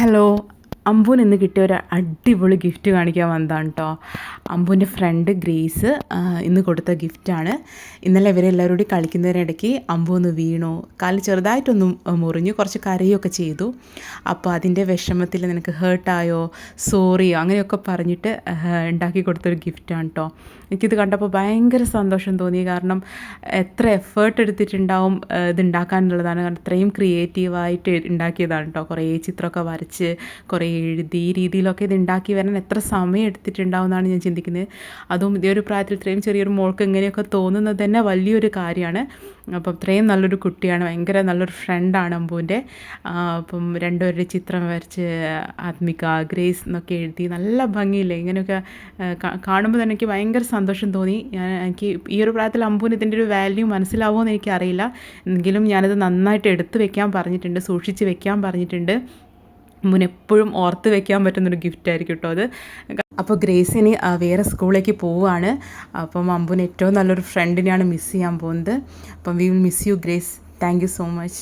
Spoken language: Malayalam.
ഹലോ, അമ്പൂന് ഇന്ന് കിട്ടിയ ഒരു അടിപൊളി ഗിഫ്റ്റ് കാണിക്കാൻ വന്നതാണ് കേട്ടോ. അമ്പൂൻ്റെ ഫ്രണ്ട് ഗ്രേസ് ഇന്ന് കൊടുത്ത ഗിഫ്റ്റാണ്. ഇന്നലെ ഇവരെല്ലാവരും കൂടി കളിക്കുന്നതിനിടയ്ക്ക് അമ്പു ഒന്ന് വീണു, കാല് ചെറുതായിട്ടൊന്ന് മുറിഞ്ഞു, കുറച്ച് കരയൊക്കെ ചെയ്തു. അപ്പോൾ അതിൻ്റെ വിഷമത്തിൽ നിനക്ക് ഹേർട്ടായോ, സോറിയോ അങ്ങനെയൊക്കെ പറഞ്ഞിട്ട് ഉണ്ടാക്കി കൊടുത്തൊരു ഗിഫ്റ്റാണ് കേട്ടോ. എനിക്കിത് കണ്ടപ്പോൾ ഭയങ്കര സന്തോഷം തോന്നി. കാരണം എത്ര എഫേർട്ട് എടുത്തിട്ടുണ്ടാവും ഇതുണ്ടാക്കാനുള്ളതാണ്. കാരണം ഇത്രയും ക്രിയേറ്റീവായിട്ട് ഉണ്ടാക്കിയതാണ് കേട്ടോ. കുറേ ചിത്രമൊക്കെ വരച്ച് കുറേ എഴുതി ഈ രീതിയിലൊക്കെ ഇത് ഉണ്ടാക്കി വരാൻ എത്ര സമയം എടുത്തിട്ടുണ്ടാവും എന്നാണ് ഞാൻ ചിന്തിക്കുന്നത്. അതും ഇതേ ഒരു പ്രായത്തിൽ ഇത്രയും ചെറിയൊരു മോൾക്ക് ഇങ്ങനെയൊക്കെ തോന്നുന്നത് തന്നെ വലിയൊരു കാര്യമാണ്. അപ്പം ഇത്രയും നല്ലൊരു കുട്ടിയാണ്, ഭയങ്കര നല്ലൊരു ഫ്രണ്ടാണ് അമ്പൂൻ്റെ. അപ്പം രണ്ടുപേരുടെ ചിത്രം വരച്ച് ആത്മിക, ഗ്രേസ് എന്നൊക്കെ എഴുതി നല്ല ഭംഗിയില്ലേ. ഇങ്ങനെയൊക്കെ കാണുമ്പോൾ തന്നെ എനിക്ക് ഭയങ്കര സന്തോഷം തോന്നി. എനിക്ക് ഈ ഒരു പ്രായത്തിൽ അമ്പൂന് ഇതിൻ്റെ ഒരു വാല്യൂ മനസ്സിലാവുമോ എന്ന് എനിക്കറിയില്ല. എങ്കിലും ഞാനത് നന്നായിട്ട് എടുത്ത് വെക്കാൻ പറഞ്ഞിട്ടുണ്ട്, സൂക്ഷിച്ച് വെക്കാൻ പറഞ്ഞിട്ടുണ്ട്. അമ്പൂന് എപ്പോഴും ഓർത്ത് വെക്കാൻ പറ്റുന്നൊരു ഗിഫ്റ്റായിരിക്കും കേട്ടോ അത്. അപ്പോൾ ഗ്രേസിന് വേറെ സ്കൂളിലേക്ക് പോവുകയാണ്. അപ്പം അമ്പൂന് ഏറ്റവും നല്ലൊരു ഫ്രണ്ടിനെയാണ് മിസ് ചെയ്യാൻ പോകുന്നത്. അപ്പം we will miss you grace. Thank you so much.